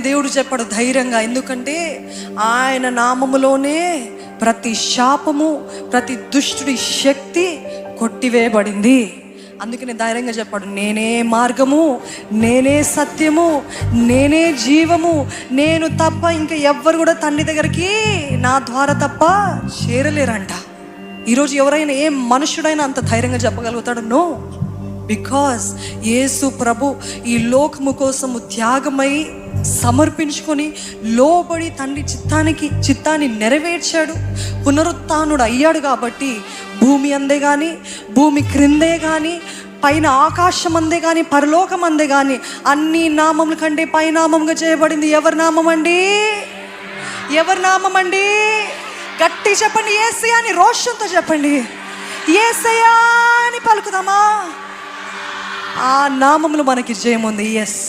దేవుడు చెప్పాడు ధైర్యంగా, ఎందుకంటే ఆయన నామములోనే ప్రతి శాపము, ప్రతి దుష్టుడి శక్తి కొట్టివేయబడింది. అందుకనే ధైర్యంగా చెప్పాడు, నేనే మార్గము, నేనే సత్యము, నేనే జీవము, నేను తప్ప ఇంకా ఎవ్వరు కూడా తండ్రి దగ్గరికి నా ద్వారా తప్ప చేరలేరంట. ఈరోజు ఎవరైనా ఏ మనుషుడైనా అంత ధైర్యంగా చెప్పగలుగుతాడు? నో. బికాస్ యేసు ప్రభు ఈ లోకము కోసము త్యాగమై సమర్పించుకొని లోబడి తండ్రి చిత్తాన్ని నెరవేర్చాడు, పునరుత్థానుడు అయ్యాడు. కాబట్టి భూమి అందే కానీ, భూమి క్రిందే కానీ, పైన ఆకాశం అందే కానీ, పరలోకం అందే కానీ అన్ని నామముల కంటే పైనామంగా చేయబడింది ఎవరి నామం అండి? ఎవరి నామం అండి? గట్టి చెప్పండి, యేసయ్య అని రోషంతో చెప్పండి. యేసయ్య అని పలుకుదామా? ఆ నామములు మనకి జయముంది. ఎస్.